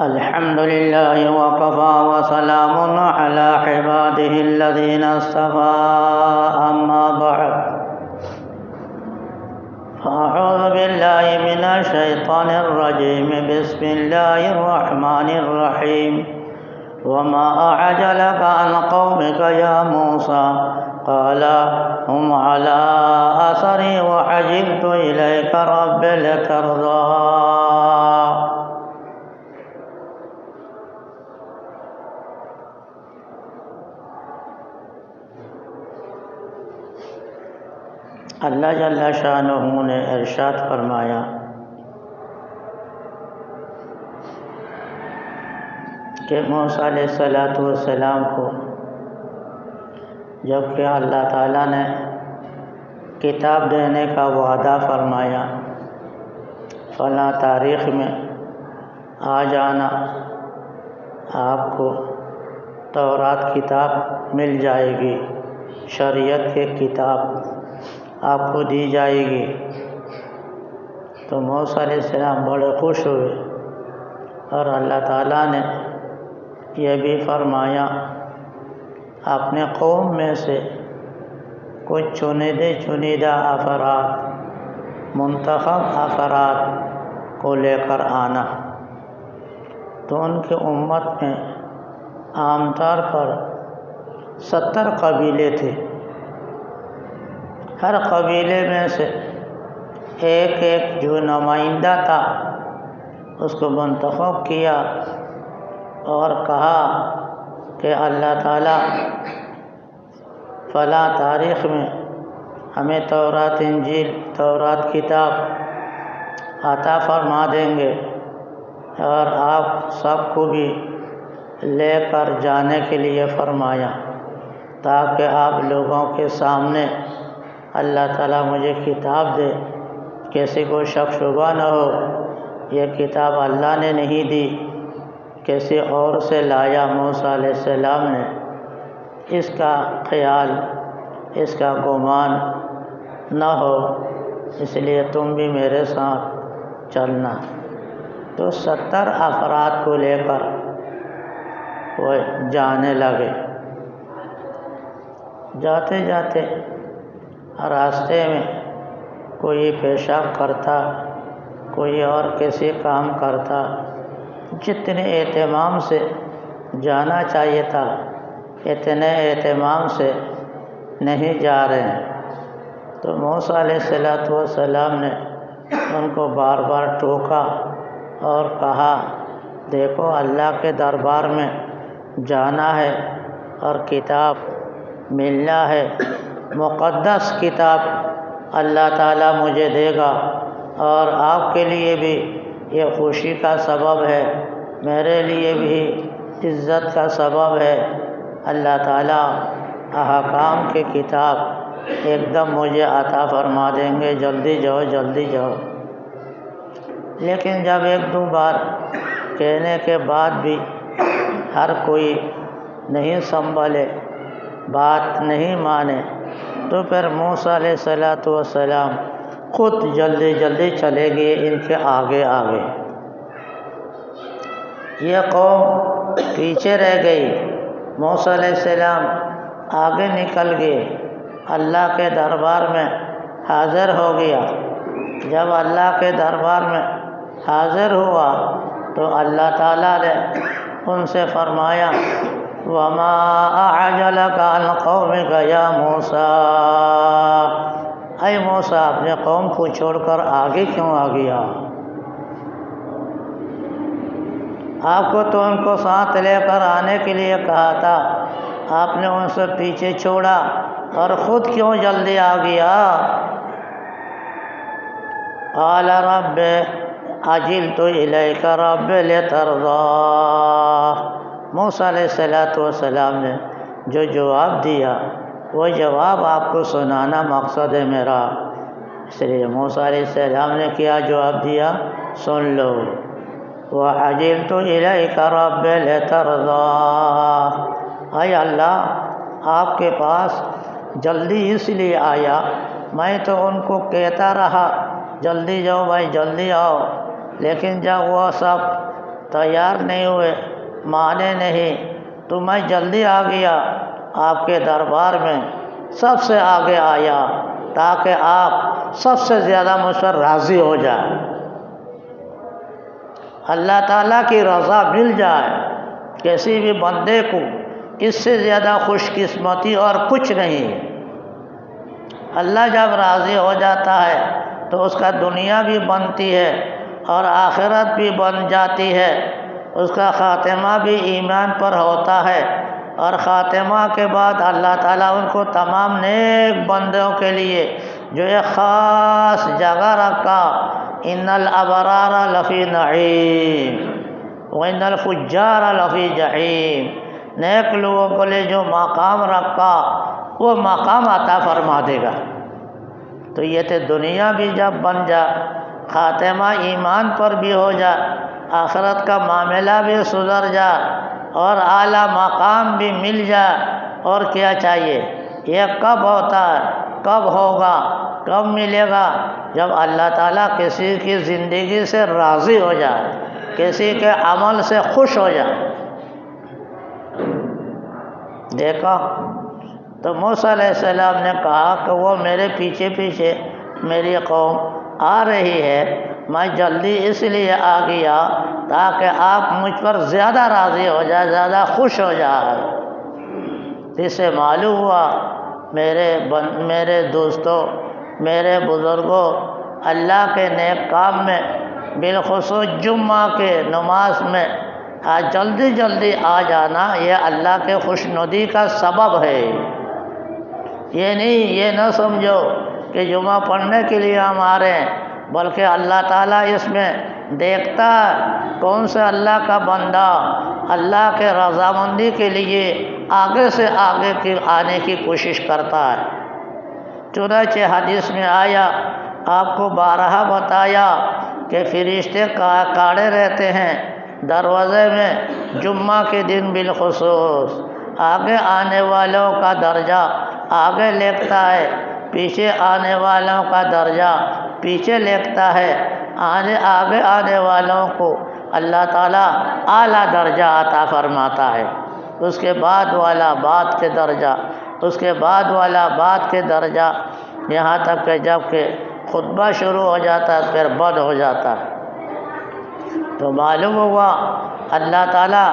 الحمد لله وكفى وسلام على عباده الذين اصطفى أما بعد فأعوذ بالله من الشيطان الرجيم بسم الله الرحمن الرحيم وما أعجلك عن قومك يا موسى قال هم على أثري وعجلت إليك رب لترضى اللہ جل شانہ نے ارشاد فرمایا کہ موسیٰ علیہ السلام کو جب کہ اللہ تعالیٰ نے کتاب دینے کا وعدہ فرمایا، فلاں تاریخ میں آ جانا، آپ کو تورات کتاب مل جائے گی، شریعت کی کتاب آپ کو دی جائے گی۔ تو موسیٰ علیہ السلام بڑے خوش ہوئے، اور اللہ تعالیٰ نے یہ بھی فرمایا اپنے قوم میں سے کچھ چنیدہ افراد، منتخب افراد کو لے کر آنا۔ تو ان کی امت میں عام طور پر 70 قبیلے تھے، ہر قبیلے میں سے ایک جو نمائندہ تھا اس کو منتخب کیا اور کہا کہ اللہ تعالیٰ فلاں تاریخ میں ہمیں تورات انجیل، تورات کتاب عطا فرما دیں گے، اور آپ سب کو بھی لے کر جانے کے لیے فرمایا، تاکہ آپ لوگوں کے سامنے اللہ تعالیٰ مجھے کتاب دے، کسی کو شک شبہ نہ ہو یہ کتاب اللہ نے نہیں دی، کسی اور سے لایا موسیٰ علیہ السلام نے، اس کا خیال، اس کا گمان نہ ہو، اس لیے تم بھی میرے ساتھ چلنا۔ تو 70 افراد کو لے کر وہ جانے لگے۔ جاتے جاتے راستے میں کوئی پیشاب کرتا، کوئی اور کسی کام کرتا، جتنے اہتمام سے جانا چاہیے تھا اتنے اہتمام سے نہیں جا رہے ہیں۔ تو موسیٰ علیہ السلام نے ان کو بار بار ٹوکا اور کہا دیکھو اللہ کے دربار میں جانا ہے اور کتاب ملنا ہے، مقدس کتاب اللہ تعالیٰ مجھے دے گا، اور آپ کے لیے بھی یہ خوشی کا سبب ہے، میرے لیے بھی عزت کا سبب ہے، اللہ تعالیٰ احکام کی کتاب ایک دم مجھے عطا فرما دیں گے، جلدی جاؤ جلدی جاؤ۔ لیکن جب ایک دو بار کہنے کے بعد بھی ہر کوئی نہیں سنبھلے، بات نہیں مانے، تو پھر موسیٰ علیہ السلام خود جلدی جلدی چلے گئے ان کے آگے آگے۔ یہ قوم پیچھے رہ گئی، موسیٰ علیہ السلام آگے نکل گئے، اللہ کے دربار میں حاضر ہو گیا۔ جب اللہ کے دربار میں حاضر ہوا تو اللہ تعالیٰ نے ان سے فرمایا وَمَا أَعْجَلَكَ عَنْ قَوْمِكَ يَا مُوسَىٰ، اے موسیٰ اپنے قوم کو چھوڑ کر آگے کیوں آ گیا؟ آپ کو تو ان کو ساتھ لے کر آنے کے لیے کہا تھا، آپ نے ان سے پیچھے چھوڑا اور خود کیوں جلدی آ گیا؟ قال رب عجلت الیک رب لترضی، موسیٰ علیہ السلام نے جو جواب دیا وہ جواب آپ کو سنانا مقصد ہے میرا، اس لیے موسیٰ علیہ السلام نے کیا جواب دیا سن لو۔ وَعَجِلْتُ إِلَيْكَ رَبِّ لِتَرْضَىٰ، اے اللہ آپ کے پاس جلدی اس لیے آیا، میں تو ان کو کہتا رہا جلدی جاؤ بھائی جلدی آؤ، لیکن جب وہ سب تیار نہیں ہوئے، مانے نہیں، تو میں جلدی آ گیا آپ کے دربار میں، سب سے آگے آیا تاکہ آپ سب سے زیادہ مجھ پر راضی ہو جائے، اللہ تعالیٰ کی رضا مل جائے۔ کسی بھی بندے کو اس سے زیادہ خوش قسمتی اور کچھ نہیں۔ اللہ جب راضی ہو جاتا ہے تو اس کا دنیا بھی بنتی ہے اور آخرت بھی بن جاتی ہے، اس کا خاتمہ بھی ایمان پر ہوتا ہے، اور خاتمہ کے بعد اللہ تعالیٰ ان کو تمام نیک بندوں کے لیے جو ایک خاص جگہ رکھا، ان الابرار لفی نعیم وان الفجار لفی جحیم، نیک لوگوں کے لیے جو مقام رکھا وہ مقام عطا فرما دے گا۔ تو یہ تو دنیا بھی جب بن جا، خاتمہ ایمان پر بھی ہو جا، آخرت کا معاملہ بھی سدھر جا اور اعلیٰ مقام بھی مل جا، اور کیا چاہیے؟ یہ کب ہوتا ہے، کب ہوگا، کب ملے گا؟ جب اللہ تعالیٰ کسی کی زندگی سے راضی ہو جائے، کسی کے عمل سے خوش ہو جائے۔ دیکھا تو موسیٰ علیہ السلام نے کہا کہ وہ میرے پیچھے پیچھے میری قوم آ رہی ہے، میں جلدی اس لیے آ گیا تاکہ آپ مجھ پر زیادہ راضی ہو جائے، زیادہ خوش ہو جائے۔ اس سے معلوم ہوا میرے دوستوں، میرے بزرگوں، اللہ کے نیک کام میں، بالخصوص جمعہ کے نماز میں جلدی جلدی آ جانا یہ اللہ کے خوشنودی کا سبب ہے۔ یہ نہ سمجھو کہ جمعہ پڑھنے کے لیے ہم آ رہے ہیں، بلکہ اللہ تعالیٰ اس میں دیکھتا ہے کون سے اللہ کا بندہ اللہ کے رضامندی کے لیے آگے سے آگے آنے کی کوشش کرتا ہے۔ چنانچہ حدیث میں آیا، آپ کو بارہا بتایا کہ فرشتے کھڑے رہتے ہیں دروازے میں جمعہ کے دن بالخصوص، آگے آنے والوں کا درجہ آگے لکھتا ہے، پیچھے آنے والوں کا درجہ پیچھے لکھتا ہے، آگے آنے والوں کو اللہ تعالیٰ اعلیٰ درجہ عطا فرماتا ہے، اس کے بعد والا بعد کے درجہ، اس کے بعد والا بعد کے درجہ، یہاں تک کہ جب کہ خطبہ شروع ہو جاتا ہے پھر بند ہو جاتا ہے۔ تو معلوم ہوا اللہ تعالیٰ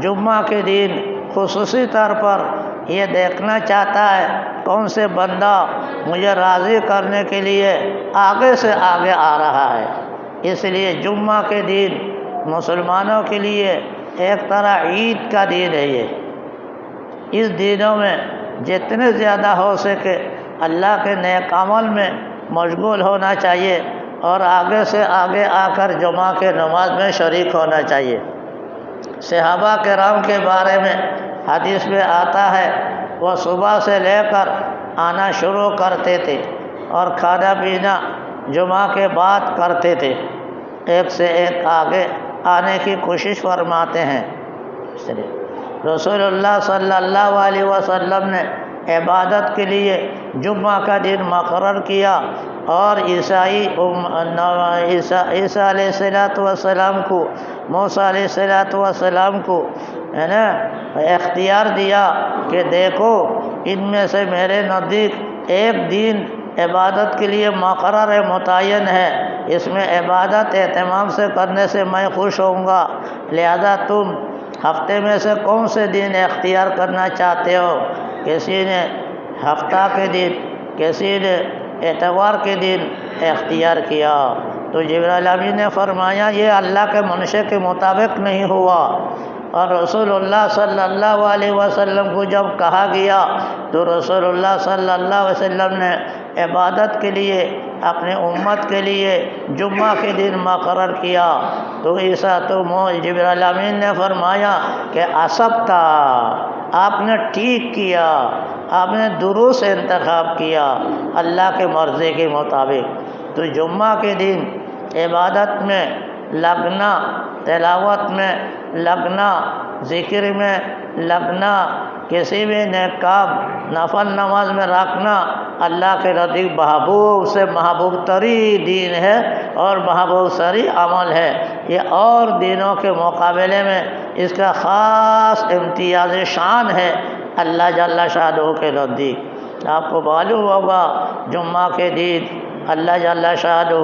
جمعہ کے دن خصوصی طور پر یہ دیکھنا چاہتا ہے کون سے بندہ مجھے راضی کرنے کے لیے آگے سے آگے آ رہا ہے۔ اس لیے جمعہ کے دن مسلمانوں کے لیے ایک طرح عید کا دن ہے۔ اس دنوں میں جتنے زیادہ ہو سکے اللہ کے نیک عمل میں مشغول ہونا چاہیے اور آگے سے آگے آ کر جمعہ کے نماز میں شریک ہونا چاہیے۔ صحابہ کرام کے بارے میں حدیث میں آتا ہے، وہ صبح سے لے کر آنا شروع کرتے تھے اور کھانا پینا جمعہ کے بعد کرتے تھے، ایک سے ایک آگے آنے کی کوشش فرماتے ہیں۔ رسول اللہ صلی اللہ علیہ وسلم نے عبادت کے لیے جمعہ کا دن مقرر کیا، اور عیسیٰ علیہ السلام کو، موسیٰ علیہ السلام کو اختیار دیا کہ دیکھو ان میں سے میرے نزدیک ایک دن عبادت کے لیے مقرر ہے، متعین ہے، اس میں عبادت اہتمام سے کرنے سے میں خوش ہوں گا، لہذا تم ہفتے میں سے کون سے دن اختیار کرنا چاہتے ہو؟ کسی نے ہفتہ کے دن، کسی نے اتوار کے دن اختیار کیا۔ تو جبرائیل امین نے فرمایا یہ اللہ کے منشے کے مطابق نہیں ہوا، اور رسول اللہ صلی اللہ علیہ وسلم کو جب کہا گیا تو رسول اللہ صلی اللہ علیہ وسلم نے عبادت کے لیے اپنے امت کے لیے جمعہ کے دن مقرر کیا۔ تو جبرائیل امین نے فرمایا کہ اصبتا، آپ نے ٹھیک کیا، آپ نے درست انتخاب کیا اللہ کے مرضی کے مطابق۔ تو جمعہ کے دن عبادت میں لگنا، تلاوت میں لگنا، ذکر میں لگنا، کسی بھی نیک کام نفل نماز میں رکھنا اللہ کے نزدیک محبوب سے محبوب ترین دین ہے اور محبوب ترین عمل ہے۔ یہ اور دینوں کے مقابلے میں اس کا خاص امتیاز شان ہے اللہ جل شانہ کے نزدیک۔ آپ کو معلوم ہوگا جمعہ کے دن اللہ جل شانہ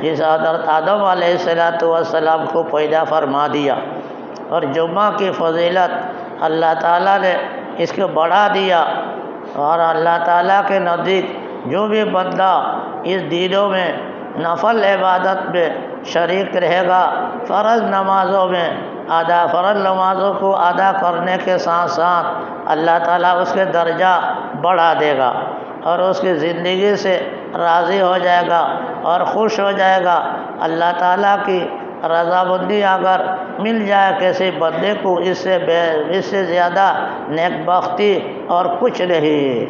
جس حضرت آدم علیہ السلام کو پیدا فرما دیا، اور جمعہ کی فضیلت اللہ تعالیٰ نے اس کو بڑھا دیا، اور اللہ تعالیٰ کے نزدیک جو بھی بندہ اس دنوں میں نفل عبادت میں شریک رہے گا، فرض نمازوں کو ادا کرنے کے ساتھ ساتھ اللہ تعالیٰ اس کے درجہ بڑھا دے گا اور اس کی زندگی سے راضی ہو جائے گا اور خوش ہو جائے گا۔ اللہ تعالیٰ کی رضامندی اگر مل جائے کسی بندے کو، اس سے زیادہ نیک بختی اور کچھ نہیں۔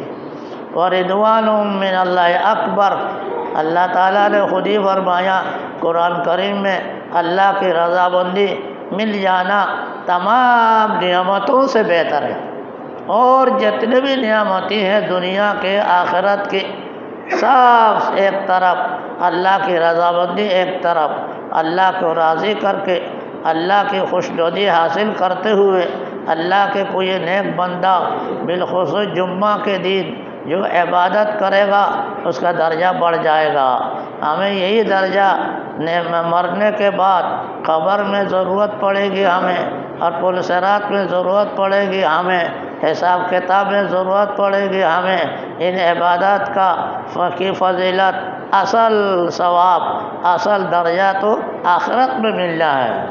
وَرِضْوَانٌ مِّنَ اللَّهِ اکبر، اللہ تعالیٰ نے خود ہی فرمایا قرآن کریم میں، اللہ کی رضامندی مل جانا تمام نعمتوں سے بہتر ہے، اور جتنے بھی نعمتیں ہیں دنیا کے آخرت کی، سب ایک طرف، اللہ کی رضامندی ایک طرف، اللہ کو راضی کر کے اللہ کی خوشنودی حاصل کرتے ہوئے اللہ کے کوئی نیک بندہ بالخصوص جمعہ کے دن جو عبادت کرے گا اس کا درجہ بڑھ جائے گا۔ ہمیں یہی درجہ مرنے کے بعد قبر میں ضرورت پڑے گی ہمیں، اور پل صراط میں ضرورت پڑے گی ہمیں، حساب کتاب میں ضرورت پڑے گی ہمیں۔ ان عبادات کی فضیلت، اصل ثواب، اصل درجہ تو آخرت میں ملنا ہے،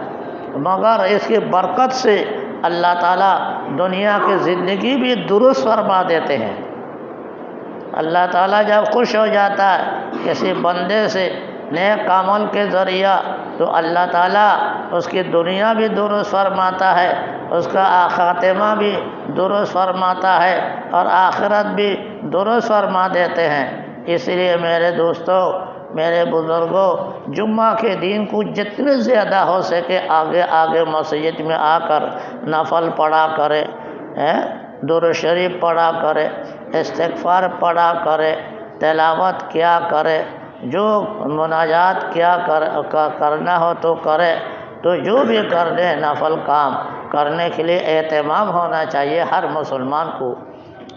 مگر اس کی برکت سے اللہ تعالیٰ دنیا کی زندگی بھی درست فرما دیتے ہیں۔ اللہ تعالیٰ جب خوش ہو جاتا ہے کسی بندے سے نیک عمل کے ذریعہ، تو اللہ تعالیٰ اس کی دنیا بھی درست فرماتا ہے، اس کا خاتمہ بھی درست فرماتا ہے، اور آخرت بھی درست فرما دیتے ہیں۔ اس لیے میرے دوستوں، میرے بزرگوں، جمعہ کے دن کو جتنے زیادہ ہو سکے آگے مسجد میں آ کر نفل پڑھا کرے، درود شریف پڑھا کرے، استغفار پڑھا کرے، تلاوت کیا کرے، جو مناجات کیا کرنا ہو تو کرے، تو جو بھی کرنے نفل کام کرنے کے لیے اہتمام ہونا چاہیے ہر مسلمان کو۔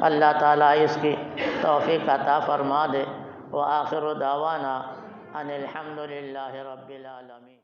اللہ تعالیٰ اس کی توفیق عطا فرما دے۔ وآخر دعوانا ان الحمد للہ رب العالمین۔